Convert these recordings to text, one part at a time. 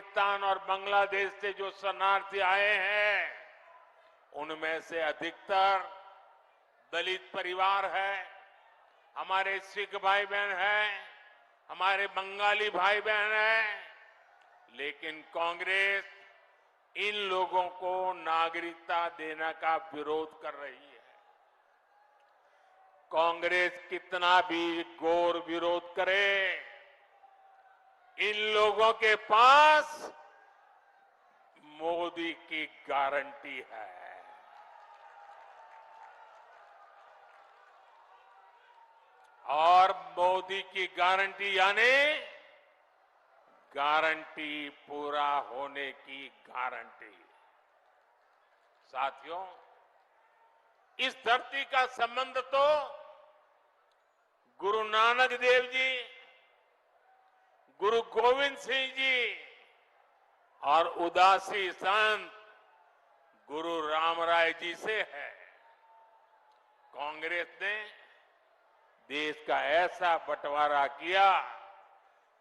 पाकिस्तान और बांग्लादेश से जो शरणार्थी आए हैं, उनमें से अधिकतर दलित परिवार है, हमारे सिख भाई बहन हैं, हमारे बंगाली भाई बहन हैं, लेकिन कांग्रेस इन लोगों को नागरिकता देने का विरोध कर रही है। कांग्रेस कितना भी घोर विरोध करे, इन लोगों के पास मोदी की गारंटी है। और मोदी की गारंटी यानी गारंटी पूरा होने की गारंटी। साथियों, इस धरती का संबंध तो गुरु नानक देव जी, गुरु गोविंद सिंह जी और उदासी संत गुरु रामराय जी से है। कांग्रेस ने देश का ऐसा बंटवारा किया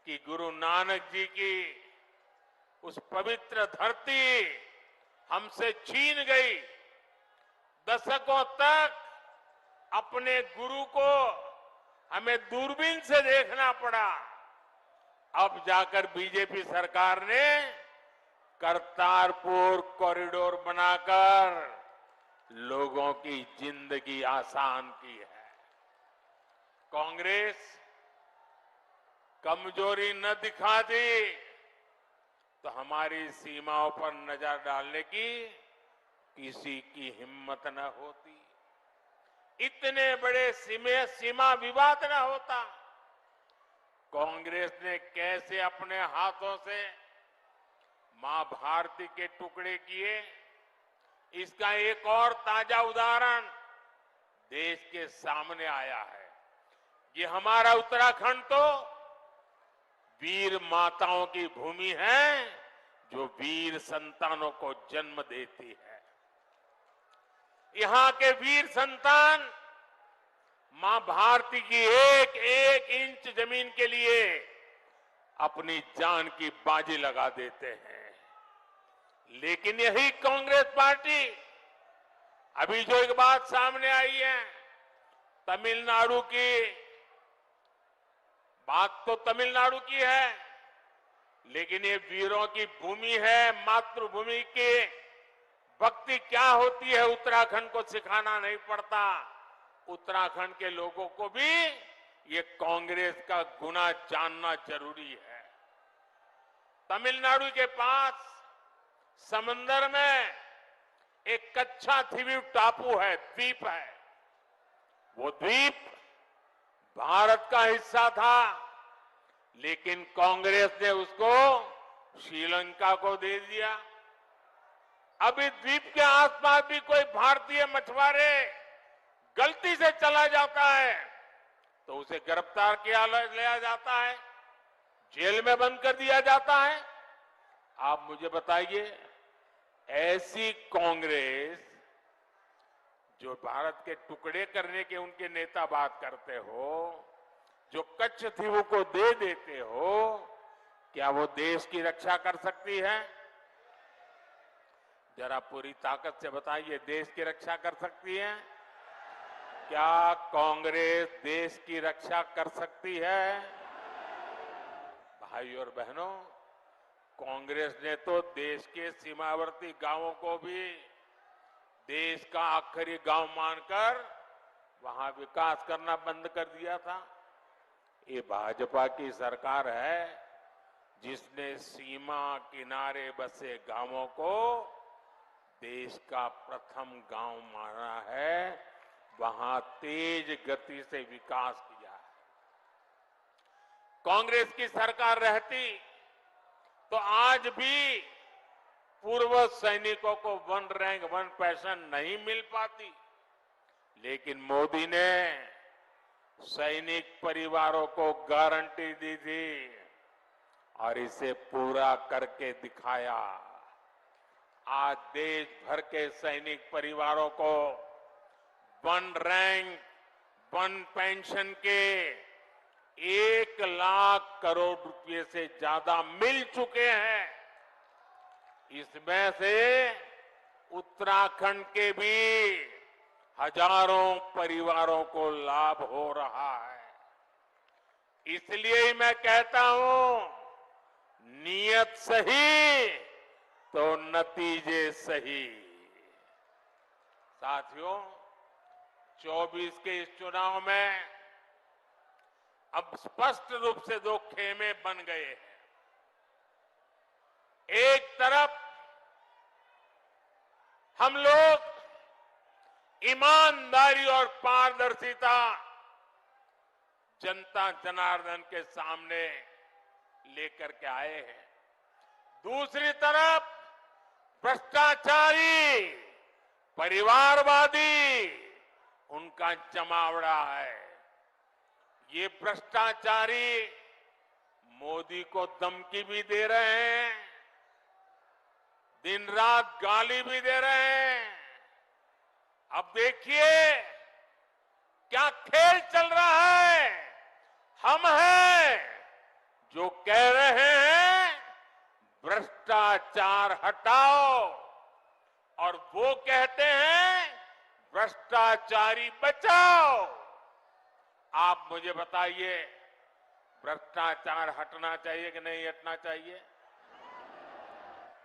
कि गुरु नानक जी की उस पवित्र धरती हमसे छीन गई। दशकों तक अपने गुरु को हमें दूरबीन से देखना पड़ा। अब जाकर बीजेपी सरकार ने करतारपुर कॉरिडोर बनाकर लोगों की जिंदगी आसान की है। कांग्रेस कमजोरी न दिखाती तो हमारी सीमाओं पर नजर डालने की किसी की हिम्मत न होती, इतने बड़े सीमा विवाद न होता। कांग्रेस ने कैसे अपने हाथों से मां भारती के टुकड़े किए, इसका एक और ताजा उदाहरण देश के सामने आया है। ये हमारा उत्तराखंड तो वीर माताओं की भूमि है, जो वीर संतानों को जन्म देती है। यहां के वीर संतान मां भारती की एक एक इंच जमीन के लिए अपनी जान की बाजी लगा देते हैं। लेकिन यही कांग्रेस पार्टी, अभी जो एक बात सामने आई है, तमिलनाडु की बात तो तमिलनाडु की है, लेकिन ये वीरों की भूमि है, मातृभूमि की भक्ति क्या होती है उत्तराखंड को सिखाना नहीं पड़ता। उत्तराखंड के लोगों को भी ये कांग्रेस का गुना जानना जरूरी है। तमिलनाडु के पास समंदर में एक कच्छा द्वीप टापू है, द्वीप है। वो द्वीप भारत का हिस्सा था, लेकिन कांग्रेस ने उसको श्रीलंका को दे दिया। अभी द्वीप के आसपास भी कोई भारतीय मछुआरे गलती से चला जाता है तो उसे गिरफ्तार किया लिया जाता है, जेल में बंद कर दिया जाता है। आप मुझे बताइए, ऐसी कांग्रेस जो भारत के टुकड़े करने के उनके नेता बात करते हो, जो कच्छ द्वीप को दे देते हो, क्या वो देश की रक्षा कर सकती है? जरा पूरी ताकत से बताइए, देश की रक्षा कर सकती है? क्या कांग्रेस देश की रक्षा कर सकती है? भाइयों और बहनों, कांग्रेस ने तो देश के सीमावर्ती गांवों को भी देश का आखिरी गांव मानकर वहां विकास करना बंद कर दिया था। ये भाजपा की सरकार है जिसने सीमा किनारे बसे गांवों को देश का प्रथम गांव माना है, वहां तेज गति से विकास किया है। कांग्रेस की सरकार रहती तो आज भी पूर्व सैनिकों को वन रैंक वन पेंशन नहीं मिल पाती, लेकिन मोदी ने सैनिक परिवारों को गारंटी दी थी और इसे पूरा करके दिखाया। आज देश भर के सैनिक परिवारों को वन रैंक वन पेंशन के 1 लाख करोड़ रुपए से ज्यादा मिल चुके हैं। इसमें से उत्तराखंड के भी हजारों परिवारों को लाभ हो रहा है। इसलिए ही मैं कहता हूं, नीयत सही तो नतीजे सही। साथियों, 24 के इस चुनाव में अब स्पष्ट रूप से दो खेमे बन गए हैं। एक तरफ हम लोग ईमानदारी और पारदर्शिता जनता जनार्दन के सामने लेकर के आए हैं। दूसरी तरफ भ्रष्टाचारी, परिवारवादी उनका जमावड़ा है। ये भ्रष्टाचारी मोदी को धमकी भी दे रहे हैं, दिन रात गाली भी दे रहे हैं। अब देखिए क्या खेल चल रहा है। हम हैं जो कह रहे हैं भ्रष्टाचार हटाओ, और वो कहते हैं भ्रष्टाचारी बचाओ। आप मुझे बताइए, भ्रष्टाचार हटना चाहिए कि नहीं हटना चाहिए?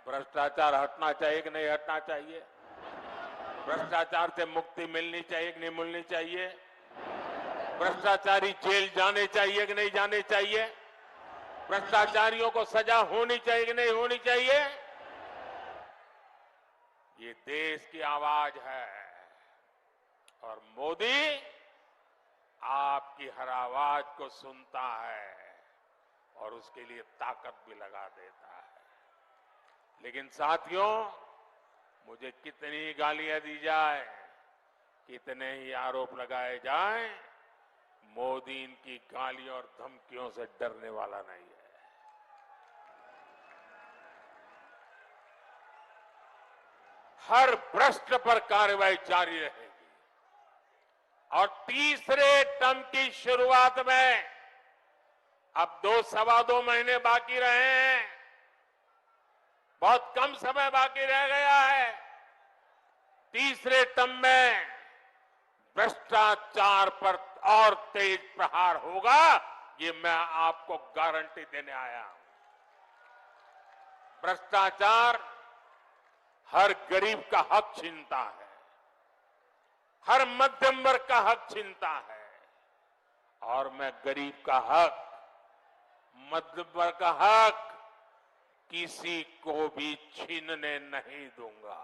भ्रष्टाचार हटना चाहिए कि नहीं हटना चाहिए? भ्रष्टाचार से मुक्ति मिलनी चाहिए कि नहीं मिलनी चाहिए? भ्रष्टाचारी जेल जाने चाहिए कि नहीं जाने चाहिए? भ्रष्टाचारियों को सजा होनी चाहिए कि नहीं होनी चाहिए? ये देश की आवाज है, और मोदी आपकी हर आवाज को सुनता है और उसके लिए ताकत भी लगा देता है। लेकिन साथियों, मुझे कितनी गालियां दी जाए, कितने ही आरोप लगाए जाएं, मोदी इनकी गालियों और धमकियों से डरने वाला नहीं है। हर भ्रष्ट पर कार्रवाई जारी रहेगी, और तीसरे टर्म की शुरुआत में अब 2-2.25 महीने बाकी रहे हैं, बहुत कम समय बाकी रह गया है। तीसरे टर्म में भ्रष्टाचार पर और तेज प्रहार होगा, ये मैं आपको गारंटी देने आया हूं। भ्रष्टाचार हर गरीब का हक छीनता है, हर मध्यम वर्ग का हक छीनता है, और मैं गरीब का हक, मध्यम वर्ग का हक किसी को भी छीनने नहीं दूंगा।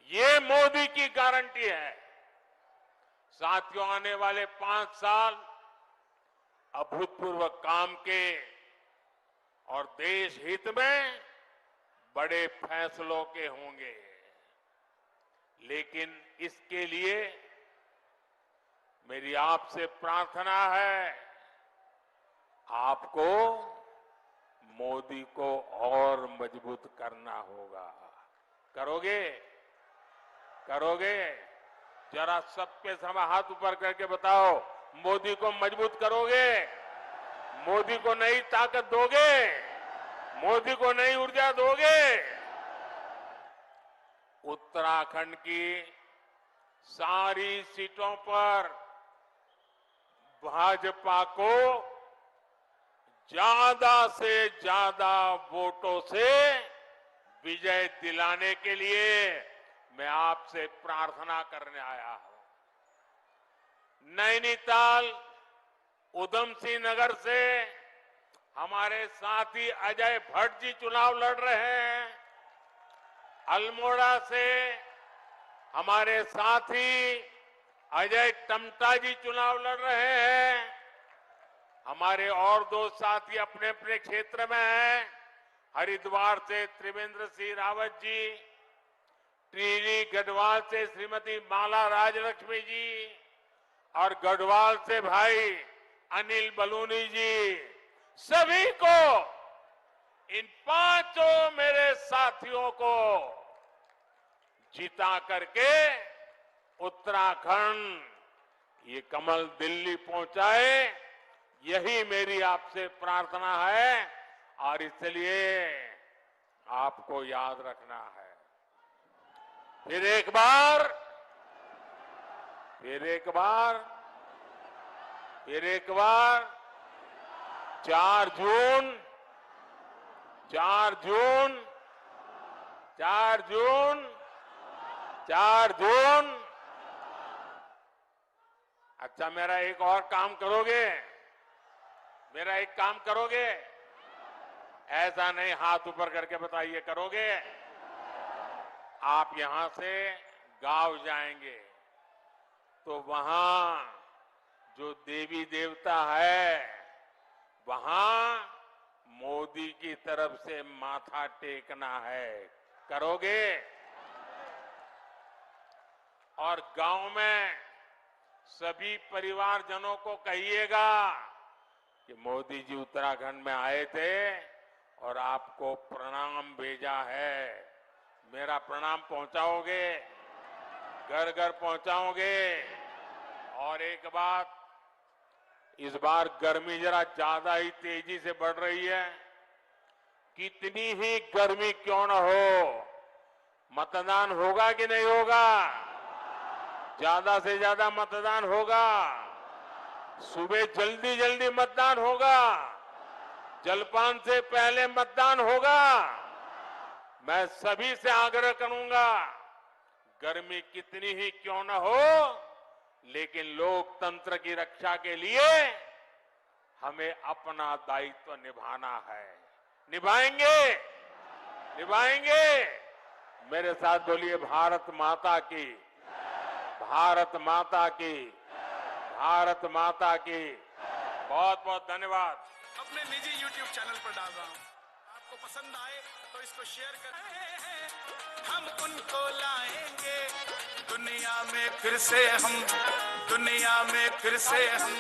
ये मोदी की गारंटी है। साथियों, आने वाले 5 साल अभूतपूर्व काम के और देश हित में बड़े फैसलों के होंगे, लेकिन इसके लिए मेरी आपसे प्रार्थना है, आपको मोदी को और मजबूत करना होगा। करोगे? करोगे? जरा सबके समय हाथ ऊपर करके बताओ, मोदी को मजबूत करोगे? मोदी को नई ताकत दोगे? मोदी को नई ऊर्जा दोगे? उत्तराखंड की सारी सीटों पर भाजपा को ज्यादा से ज्यादा वोटों से विजय दिलाने के लिए मैं आपसे प्रार्थना करने आया हूं। नैनीताल, उधम सिंह नगर से हमारे साथी अजय भट्ट जी चुनाव लड़ रहे हैं। अल्मोड़ा से हमारे साथी अजय टमटा जी चुनाव लड़ रहे हैं। हमारे और 2 साथी अपने अपने क्षेत्र में हैं। हरिद्वार से त्रिवेंद्र सिंह रावत जी, टिहरी गढ़वाल से श्रीमती माला राजलक्ष्मी जी, और गढ़वाल से भाई अनिल बलूनी जी। सभी को, इन 5 मेरे साथियों को जिता करके उत्तराखंड ये कमल दिल्ली पहुंचाए, यही मेरी आपसे प्रार्थना है। और इसलिए आपको याद रखना है। फिर एक बार, फिर एक बार, फिर एक बार 4 जून, 4 जून, 4 जून, 4 जून। अच्छा, मेरा एक और काम करोगे? मेरा एक काम करोगे? ऐसा नहीं, हाथ ऊपर करके बताइए, करोगे? आप यहां से गांव जाएंगे तो वहां जो देवी देवता है, वहां मोदी की तरफ से माथा टेकना है। करोगे? और गांव में सभी परिवारजनों को कहिएगा कि मोदी जी उत्तराखंड में आए थे और आपको प्रणाम भेजा है। मेरा प्रणाम पहुंचाओगे? घर घर पहुंचाओगे? और एक बात, इस बार गर्मी जरा ज्यादा ही तेजी से बढ़ रही है। कितनी ही गर्मी क्यों न हो, मतदान होगा कि नहीं होगा? ज्यादा से ज्यादा मतदान होगा। सुबह जल्दी जल्दी मतदान होगा। जलपान से पहले मतदान होगा। मैं सभी से आग्रह करूंगा, गर्मी कितनी ही क्यों न हो, लेकिन लोकतंत्र की रक्षा के लिए हमें अपना दायित्व निभाना है। निभाएंगे? निभाएंगे? मेरे साथ बोलिए, भारत माता की, भारत माता की, भारत माता की। बहुत बहुत धन्यवाद। अपने निजी YouTube चैनल पर डाल रहा हूँ, आपको पसंद आए तो इसको शेयर करें। हम उनको लाएंगे दुनिया में फिर से, हम दुनिया में फिर से हम